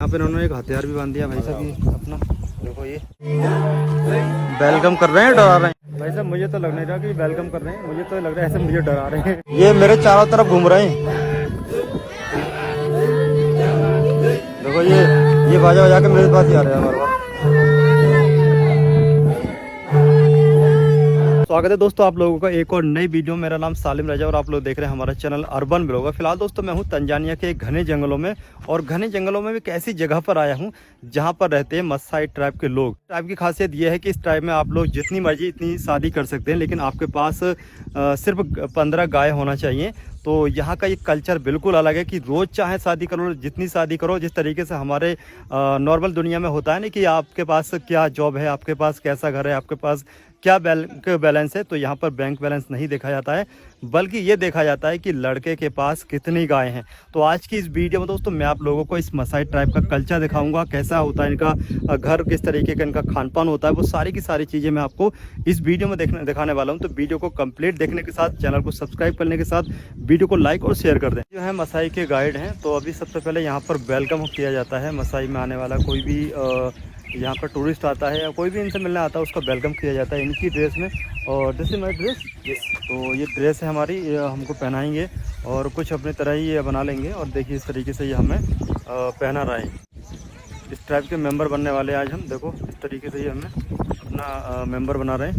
यहाँ पे इन्होंने एक हथियार भी बांध दिया भाई साहब, ये अपना देखो, ये वेलकम कर रहे हैं, डरा रहे हैं भाई साहब। मुझे तो लग नहीं रहा कि वेलकम कर रहे हैं, मुझे तो लग रहा है ऐसे मुझे डरा रहे हैं। ये मेरे चारों तरफ घूम रहे हैं, देखो ये बाजा बजा के मेरे पास ही आ रहे हैं बार बार। स्वागत है दोस्तों आप लोगों का एक और नई वीडियो। मेरा नाम सालिम रजा और आप लोग देख रहे हैं हमारा चैनल अर्बन ब्लॉगर। फिलहाल दोस्तों मैं हूं तंजानिया के घने जंगलों में, और घने जंगलों में भी एक ऐसी जगह पर आया हूं जहां पर रहते हैं मसाई ट्राइब के लोग। ट्राइब की खासियत यह है कि इस ट्राइब में आप लोग जितनी मर्जी इतनी शादी कर सकते हैं, लेकिन आपके पास सिर्फ 15 गाय होना चाहिए। तो यहाँ का ये कल्चर बिल्कुल अलग है कि रोज़ चाहे शादी करो, जितनी शादी करो। जिस तरीके से हमारे नॉर्मल दुनिया में होता है ना कि आपके पास क्या जॉब है, आपके पास कैसा घर है, आपके पास क्या बैंक बैलेंस है, तो यहाँ पर बैंक बैलेंस नहीं देखा जाता है, बल्कि ये देखा जाता है कि लड़के के पास कितनी गाय हैं। तो आज की इस वीडियो में दोस्तों मैं आप लोगों को इस मसाई ट्राइब का कल्चर दिखाऊंगा, कैसा होता है इनका घर, किस तरीके का इनका खान पान होता है, वो सारी की सारी चीज़ें मैं आपको इस वीडियो में दिखाने वाला हूँ। तो वीडियो को कंप्लीट देखने के साथ, चैनल को सब्सक्राइब करने के साथ वीडियो को लाइक और शेयर कर दें। जो है मसाई के गाइड हैं, तो अभी सबसे पहले यहाँ पर वेलकम किया जाता है। मसाई में आने वाला कोई भी यहाँ पर टूरिस्ट आता है या कोई भी इनसे मिलने आता है, उसका वेलकम किया जाता है इनकी ड्रेस में। और दिस इज माई ड्रेस, तो ये ड्रेस है हमारी, ये हमको पहनाएंगे और कुछ अपनी तरह ही ये बना लेंगे। और देखिए इस तरीके से ये हमें पहना रहा है। इस ट्राइब के मेंबर बनने वाले आज हम, देखो इस तरीके से ये हमें अपना मेंबर बना रहे हैं।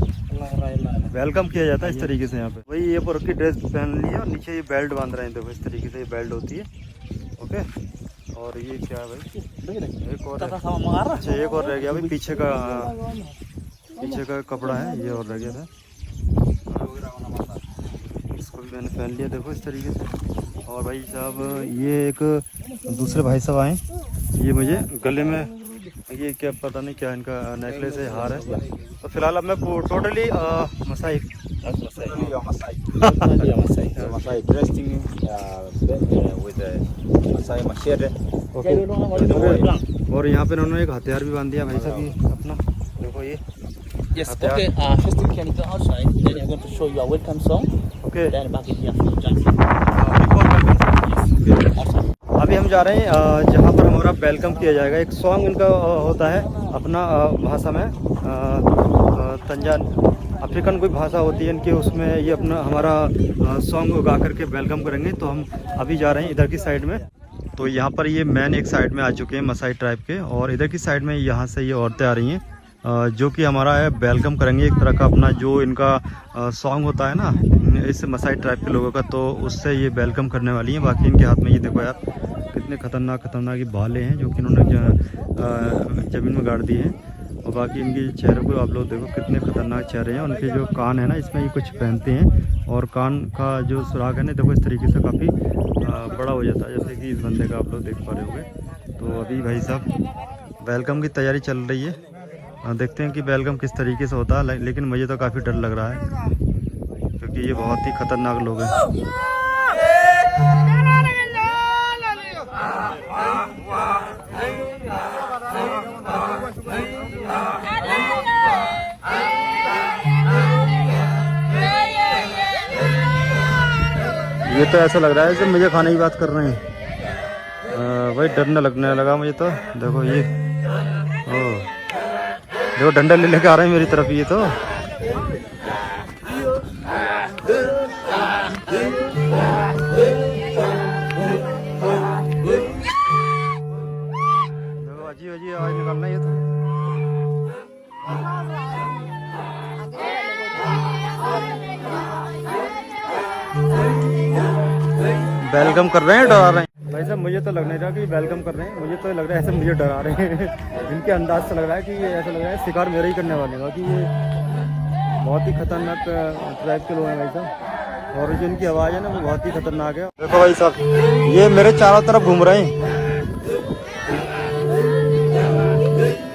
वेलकम किया जाता है इस तरीके से यहाँ पे। वही ये पूरी की ड्रेस पहन ली है और नीचे ये बेल्ट बांध रहे हैं, देखो इस तरीके से ये बेल्ट होती है। ओके, और ये क्या है भाई, एक और अच्छा एक और रह गया भाई, पीछे का कपड़ा है, ये और रह गया था, इसको भी मैंने पहन लिया, देखो इस तरीके से। और भाई साहब ये एक दूसरे भाई साहब आए, ये मुझे गले में ये क्या पता नहीं क्या इनका नेकलेस है, हार है। तो फिलहाल अब मैं टोटली मसाई और यहाँ पे इन्होंने एक हथियार भी बांध दिया भाई साहब, ये अपना देखो ये। Yes, okay. First we can go outside. Then I'm going to show you a welcome song. Okay. Then back in here for Johnson. अभी हम जा रहे हैं जहाँ पर हमारा वेलकम किया जाएगा। एक सॉन्ग इनका होता है अपना भाषा में, तंजान अफ्रीकन कोई भाषा होती है इनकी, उसमें ये अपना हमारा सॉन्ग गा करके वेलकम करेंगे। तो हम अभी जा रहे हैं इधर की साइड में। तो यहाँ पर ये मैन एक साइड में आ चुके हैं मसाई ट्राइब के, और इधर की साइड में यहाँ से ये औरतें आ रही हैं जो कि हमारा है वेलकम करेंगे। एक तरह का अपना जो इनका सॉन्ग होता है ना इस मसाई ट्राइब के लोगों का, तो उससे ये वेलकम करने वाली हैं। बाकी इनके हाथ में ये देखो यार कितने खतरनाक ये भाले हैं जो कि इन्होंने ज़मीन में गाड़ दिए हैं। और बाकी इनके चेहरे को आप लोग देखो कितने खतरनाक चेहरे हैं। उनके जो कान है ना इसमें ये कुछ पहनते हैं, और कान का जो सुराग है ना देखो इस तरीके से काफ़ी बड़ा हो जाता है, जैसे कि इस बंदे का आप लोग देख पा रहे होंगे। तो अभी भाई साहब वेलकम की तैयारी चल रही है, देखते हैं कि वेलकम किस तरीके से होता है। लेकिन मुझे तो काफ़ी डर लग रहा है क्योंकि ये बहुत ही खतरनाक लोग हैं। ये तो ऐसा लग रहा है जैसे मुझे खाने की बात कर रहे हैं, वही डरने लगने लगा मुझे तो। देखो ये देखो डंडा ले लेके आ रहे हैं मेरी तरफ, ये तो देखो अजीब अजीब आवाज निकालना ये तो। वेलकम कर रहे हैं, डरा रहे हैं भाई साहब। मुझे तो लग नहीं रहा कि वेलकम कर रहे हैं, मुझे तो लग रहा है ऐसे मुझे डरा रहे हैं। इनके अंदाज से लग रहा है कि ये ऐसा लग रहा है शिकार मेरा ही करने वाले का, कि ये बहुत ही खतरनाक ट्राइब के लोग हैं भाई साहब। और जो इनकी आवाज़ है ना वो बहुत ही खतरनाक है। देखो भाई साहब ये मेरे चारों तरफ घूम रहे हैं,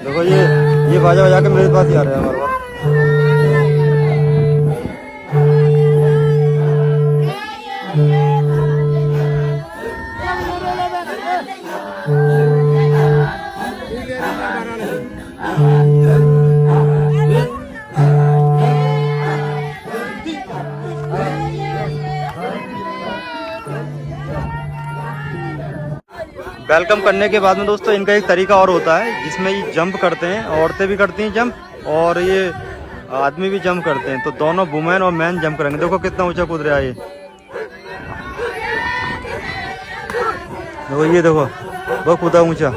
देखो ये बाजा बजा के मेरे पास ही आ रहे हैं हमारे पास। वेलकम करने के बाद में दोस्तों इनका एक तरीका और होता है जिसमें ये जंप करते हैं, औरतें भी करती हैं जंप और ये आदमी भी जंप करते हैं। तो दोनों वुमेन और मैन जंप करेंगे। देखो कितना ऊंचा कूद रहा है ये, देखो ये देखो वो कूदा ऊंचा।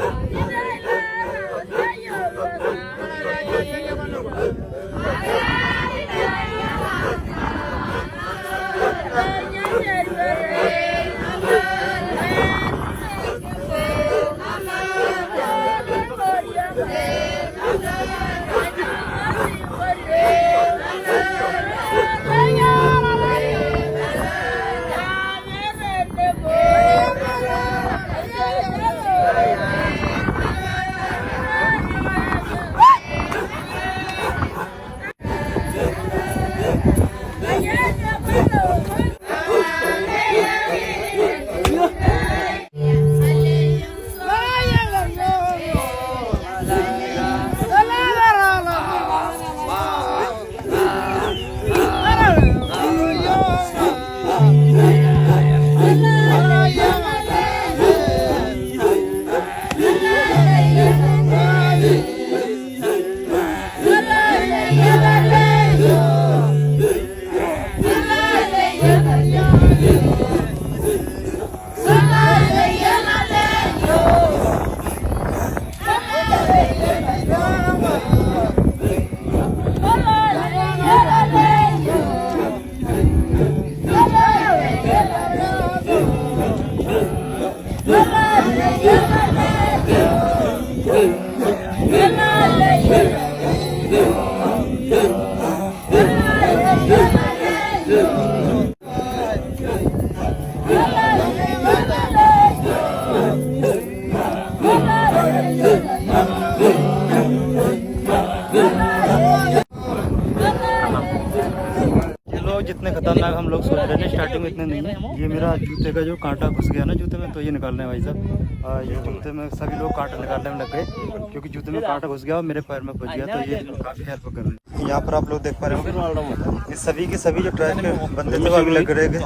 जितने खतरनाक हम लोग सोच रहे थे स्टार्टिंग में इतने नहीं है। ये मेरा जूते का जो कांटा घुस गया ना जूते में, तो ये निकालना है भाई साहब। ये जूते में सभी लोग कांटा निकालने में लग गए क्योंकि जूते में कांटा घुस गया और मेरे पैर में फंस गया। तो ये काफ़ी हेल्प कर रहे हैं। यहाँ पर आप लोग देख पा रहे होंगे ये सभी के सभी जो ट्रैक के बंदे थे वो लग रहे थे,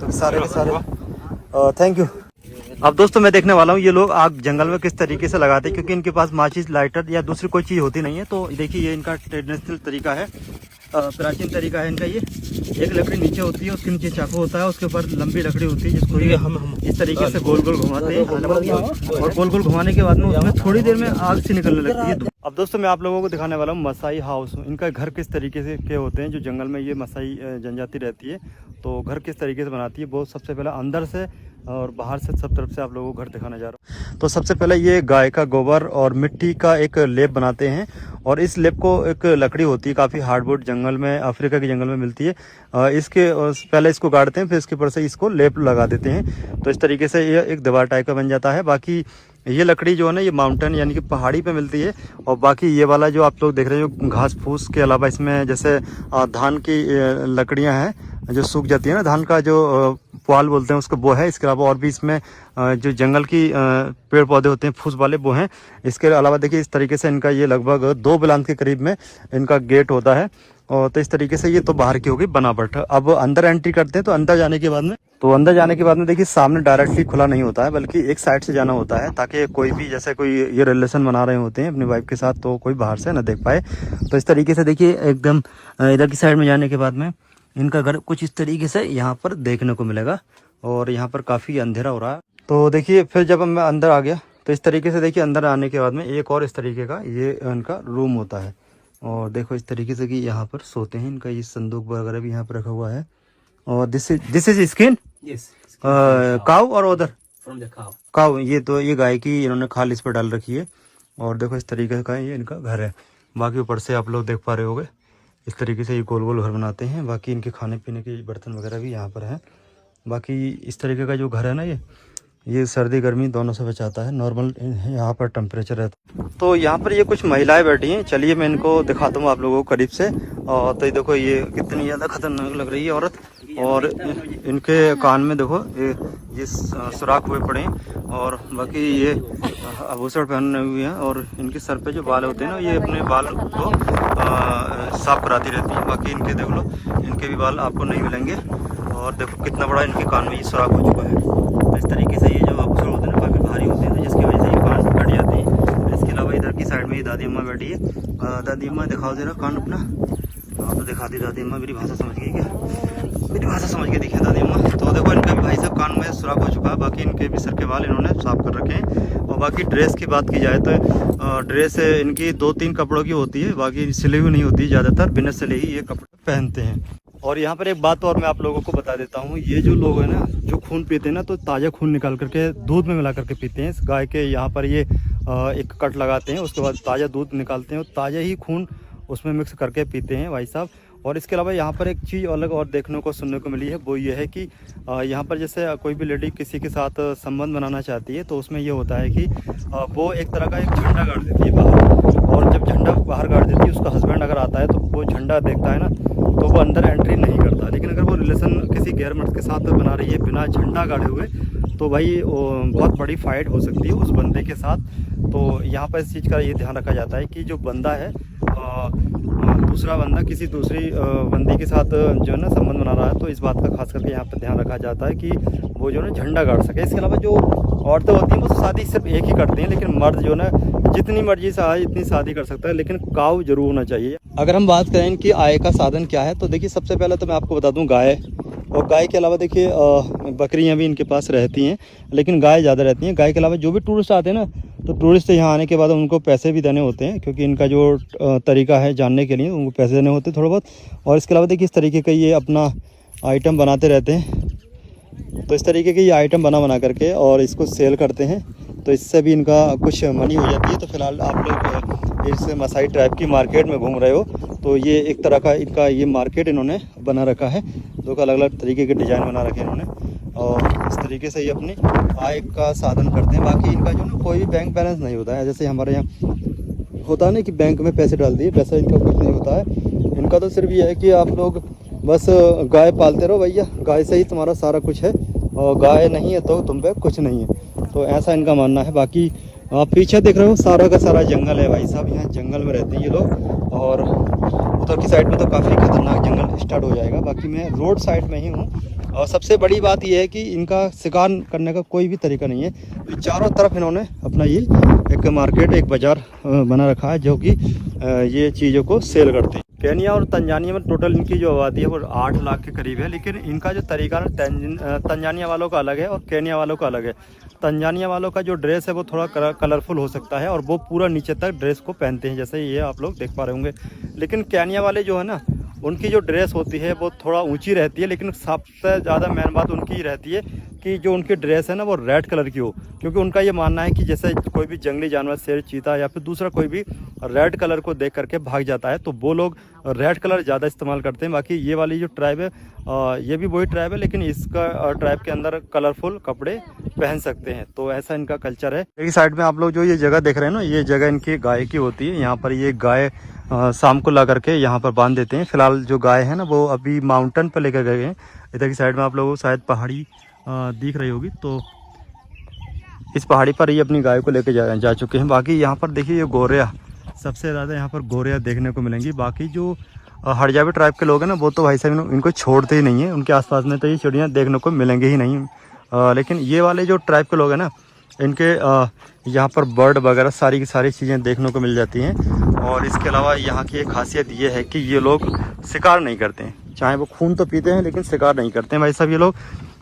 तो सारे के सारे थैंक यू। अब दोस्तों मैं देखने वाला हूँ ये लोग आग जंगल में किस तरीके से लगाते हैं, क्योंकि इनके पास माचिस, लाइटर या दूसरी कोई चीज़ होती नहीं है। तो देखिए ये इनका ट्रेडिशनल तरीका है, प्राचीन तरीका है इनका। ये एक लकड़ी नीचे होती है, उसके नीचे चाकू होता है, उसके ऊपर लंबी लकड़ी होती है जिसको ये हम इस तरीके से गोल गोल घुमाते हैं और गोल गोल घुमाने के बाद में उसमें थोड़ी देर में आग से निकलने लगती है। अब दोस्तों मैं आप लोगों को दिखाने वाला हूँ मसाई हाउस। इनका घर किस तरीके से के होते हैं, जो जंगल में ये मसाई जनजाति रहती है तो घर किस तरीके से बनाती है वो सबसे पहले अंदर से और बाहर से सब तरफ से आप लोगों को घर दिखाना जा रहा हूँ। तो सबसे पहले ये गाय का गोबर और मिट्टी का एक लेप बनाते हैं और इस लेप को एक लकड़ी होती है काफ़ी हार्डवुड, जंगल में अफ्रीका के जंगल में मिलती है। इसके पहले इसको गाड़ते हैं, फिर इसके ऊपर से इसको लेप लगा देते हैं। तो इस तरीके से ये एक दीवार टाइप का बन जाता है। बाकी ये लकड़ी जो है ना ये माउंटेन यानी कि पहाड़ी पे मिलती है। और बाकी ये वाला जो आप लोग देख रहे हैं जो घास फूस के अलावा इसमें जैसे धान की लकड़ियां हैं जो सूख जाती है ना, धान का जो पुआल बोलते हैं उसको वो है। इसके अलावा और भी इसमें जो जंगल की पेड़ पौधे होते हैं फूस वाले वो हैं। इसके अलावा देखिए इस तरीके से इनका ये लगभग 2 बिलांत के करीब में इनका गेट होता है। और तो इस तरीके से ये तो बाहर की होगी बनावट। अब अंदर एंट्री करते हैं तो अंदर जाने के बाद में देखिए सामने डायरेक्टली खुला नहीं होता है, बल्कि एक साइड से जाना होता है ताकि कोई भी जैसे कोई ये रिलेशन बना रहे होते हैं अपनी वाइफ के साथ तो कोई बाहर से ना देख पाए। तो इस तरीके से देखिए एकदम इधर की साइड में जाने के बाद में इनका घर कुछ इस तरीके से यहाँ पर देखने को मिलेगा। और यहाँ पर काफ़ी अंधेरा हो रहा है। तो देखिए फिर जब मैं अंदर आ गया तो इस तरीके से देखिए अंदर आने के बाद में एक और इस तरीके का ये इनका रूम होता है। और देखो इस तरीके से कि यहाँ पर सोते हैं। इनका ये संदूक वगैरह भी यहाँ पर रखा हुआ है। और दिस इज स्किन काऊ और उधर काऊ, ये तो ये गाय की इन्होंने खाल इस पर डाल रखी है। और देखो इस तरीके का ये इनका घर है। बाकी ऊपर से आप लोग देख पा रहे होंगे इस तरीके से ये गोल गोल घर बनाते हैं। बाकी इनके खाने पीने के बर्तन वगैरह भी यहाँ पर हैं। बाकी इस तरीके का जो घर है ना ये सर्दी गर्मी दोनों से बचाता है। नॉर्मल यहाँ पर टेम्परेचर रहता है। तो यहाँ पर ये कुछ महिलाएं बैठी हैं, चलिए मैं इनको दिखाता हूँ आप लोगों को करीब से। और तो देखो ये कितनी ज़्यादा खतरनाक लग रही है औरत। और इनके कान में देखो ये सुराख हुए पड़े हैं। और बाकी ये आभूषण पहने हुए हैं। और इनके सर पे जो बाल होते हैं ना ये अपने बाल को साफ कराती रहती है। बाकी इनके देख लो इनके भी बाल आपको नहीं मिलेंगे। और देखो कितना बड़ा इनके कान में ये सुराख हो चुका है। तो इस तरीके से ये जो आभूषण होते हैं ना काफ़ी भारी होते हैं। दादी अम्मा बैठी है। दादी अम्मा दिखाओ जरा कान अपना। हाँ तो दिखा दी दादी अम्मा, मेरी भाषा समझ गई क्या? मेरी भाषा समझ के दिखे दादी अम्मा। तो देखो इनका भी भाई साहब कान में सुराख हो चुका है, बाकी इनके भी सर के बाल इन्होंने साफ कर रखे हैं। और बाकी ड्रेस की बात की जाए तो ड्रेस इनकी 2-3 कपड़ों की होती है, बाकी सिली हुई नहीं होती, ज़्यादातर बिना सिले ही ये कपड़े पहनते हैं। और यहाँ पर एक बात और मैं आप लोगों को बता देता हूँ, ये जो लोग हैं ना जो खून पीते हैं ना, तो ताज़ा खून निकाल करके दूध में मिला करके पीते हैं। इस गाय के यहाँ पर ये एक कट लगाते हैं, उसके बाद ताज़ा दूध निकालते हैं और ताज़ा ही खून उसमें मिक्स करके पीते हैं भाई साहब। और इसके अलावा यहाँ पर एक चीज़ अलग और देखने को सुनने को मिली है, वो ये है कि यहाँ पर जैसे कोई भी लेडी किसी के साथ संबंध बनाना चाहती है तो उसमें ये होता है कि वो एक तरह का एक झंडा गाड़ देती है बाहर। और जब झंडा बाहर गाड़ देती है, उसका हस्बैंड अगर आता है तो वो झंडा देखता है ना, तो वो अंदर एंट्री नहीं करता। लेकिन अगर वो रिलेशन किसी गैर मर्द के साथ बना रही है बिना झंडा गाड़े हुए, तो भाई बहुत बड़ी फाइट हो सकती है उस बंदे के साथ। तो यहाँ पर इस चीज़ का ये ध्यान रखा जाता है कि जो बंदा है दूसरा बंदा किसी दूसरी बंदी के साथ जो है ना संबंध बना रहा है, तो इस बात का खास करके यहाँ पर ध्यान रखा जाता है कि वो जो है ना झंडा गाड़ सके। इसके अलावा जो औरतें होती हैं वो शादी सिर्फ एक ही करती हैं, लेकिन मर्द जो है ना जितनी मर्जी से आए इतनी शादी कर सकता है, लेकिन काऊ जरूर होना चाहिए। अगर हम बात करें इनकी आय का साधन क्या है, तो देखिए सबसे पहले तो मैं आपको बता दूं गाय, और गाय के अलावा देखिए बकरियां भी इनके पास रहती हैं, लेकिन गाय ज़्यादा रहती हैं। गाय के अलावा जो भी टूरिस्ट आते हैं ना, तो टूरिस्ट यहाँ आने के बाद उनको पैसे भी देने होते हैं, क्योंकि इनका जो तरीका है जानने के लिए उनको पैसे देने होते हैं थोड़ा बहुत। और इसके अलावा देखिए इस तरीके का ये अपना आइटम बनाते रहते हैं, तो इस तरीके के ये आइटम बना करके और इसको सेल करते हैं, तो इससे भी इनका कुछ मनी हो जाती है। तो फिलहाल आप लोग इस मसाई ट्राइब की मार्केट में घूम रहे हो, तो ये एक तरह का इनका ये मार्केट इन्होंने बना रखा है, जो अलग अलग तरीके के डिज़ाइन बना रखे हैं इन्होंने, और इस तरीके से ये अपनी आय का साधन करते हैं। बाकी इनका जो ना कोई भी बैंक बैलेंस नहीं होता है, जैसे हमारे यहाँ होता है ना कि बैंक में पैसे डाल दिए, पैसा इनका कुछ नहीं होता है। इनका तो सिर्फ ये है कि आप लोग बस गाय पालते रहो भैया, गाय से ही तुम्हारा सारा कुछ है, और गाय नहीं है तो तुम पे कुछ नहीं है, तो ऐसा इनका मानना है। बाकी आप पीछे देख रहे हो सारा का सारा जंगल है भाई साहब, यहाँ जंगल में रहते हैं ये लोग, और उधर की साइड में तो काफ़ी खतरनाक जंगल स्टार्ट हो जाएगा। बाकी मैं रोड साइड में ही हूँ, और सबसे बड़ी बात यह है कि इनका शिकार करने का कोई भी तरीका नहीं है। तो चारों तरफ इन्होंने अपना ये एक मार्केट, एक बाज़ार बना रखा है, जो कि ये चीज़ों को सेल करते हैं। केन्या और तंजानिया में टोटल इनकी जो आबादी है वो 8 लाख के करीब है, लेकिन इनका जो तरीका है तंजानिया वालों का अलग है और केन्या वालों का अलग है। तंजानिया वालों का जो ड्रेस है वो थोड़ा कलरफुल हो सकता है, और वो पूरा नीचे तक ड्रेस को पहनते हैं, जैसे ये आप लोग देख पा रहे होंगे। लेकिन केन्या वाले जो है ना, उनकी जो ड्रेस होती है वो थोड़ा ऊंची रहती है, लेकिन सबसे ज़्यादा मेन बात उनकी रहती है कि जो उनकी ड्रेस है ना वो रेड कलर की हो, क्योंकि उनका ये मानना है कि जैसे कोई भी जंगली जानवर, शेर, चीता या फिर दूसरा कोई भी रेड कलर को देख करके भाग जाता है, तो वो लोग रेड कलर ज़्यादा इस्तेमाल करते हैं। बाकी ये वाली जो ट्राइब है ये भी वही ट्राइब है, लेकिन इसका ट्राइब के अंदर कलरफुल कपड़े पहन सकते हैं, तो ऐसा इनका कल्चर है। एक साइड में आप लोग जो ये जगह देख रहे हैं ना, ये जगह इनकी गाय की होती है। यहाँ पर ये गाय शाम को ला करके यहाँ पर बांध देते हैं। फिलहाल जो गाय है ना वो अभी माउंटेन पर लेकर गए हैं। इधर की साइड में आप लोगों को शायद पहाड़ी दिख रही होगी, तो इस पहाड़ी पर ये अपनी गाय को लेकर जा चुके हैं। बाकी यहाँ पर देखिए ये गोरिया, सबसे ज़्यादा यहाँ पर गोरिया देखने को मिलेंगी। बाकी जो हड़जावी ट्राइब के लोग हैं ना, वो तो भाई साहब इनको छोड़ते ही नहीं है, उनके आसपास में तो ये चिड़ियाँ देखने को मिलेंगे ही नहीं। लेकिन ये वाले जो ट्राइब के लोग हैं ना, इनके यहाँ पर बर्ड वगैरह सारी की सारी चीज़ें देखने को मिल जाती हैं। और इसके अलावा यहाँ की एक खासियत ये है कि ये लोग शिकार नहीं करते हैं, चाहे वो खून तो पीते हैं लेकिन शिकार नहीं करते हैं भाई साहब ये लोग।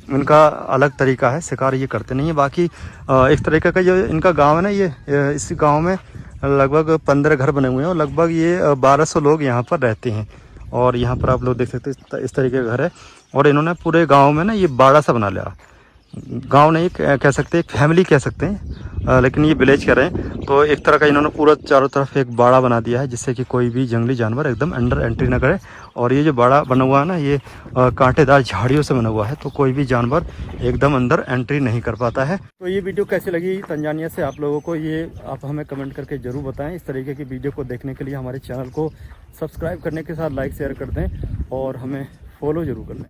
इनका अलग तरीका है, शिकार ये करते नहीं है। बाकी इस तरीके का जो इनका गांव है ना, ये इस गांव में लगभग 15 घर बने हुए हैं, और लगभग ये 1200 लोग यहाँ पर रहते हैं। और यहाँ पर आप लोग देख सकते हैं इस तरीके का घर है, और इन्होंने पूरे गाँव में ना ये बाड़ा सा बना लिया। गांव नहीं कह सकते, एक फैमिली कह सकते हैं, लेकिन ये विलेज कह रहे हैं। तो एक तरह का इन्होंने पूरा चारों तरफ एक बाड़ा बना दिया है, जिससे कि कोई भी जंगली जानवर एकदम अंडर एंट्री ना करे। और ये जो बाड़ा बना हुआ है ना, ये कांटेदार झाड़ियों से बना हुआ है, तो कोई भी जानवर एकदम अंदर एंट्री नहीं कर पाता है। तो ये वीडियो कैसी लगी तंजानिया से आप लोगों को, ये आप हमें कमेंट करके ज़रूर बताएं। इस तरीके की वीडियो को देखने के लिए हमारे चैनल को सब्सक्राइब करने के साथ लाइक शेयर कर दें, और हमें फॉलो ज़रूर कर लें।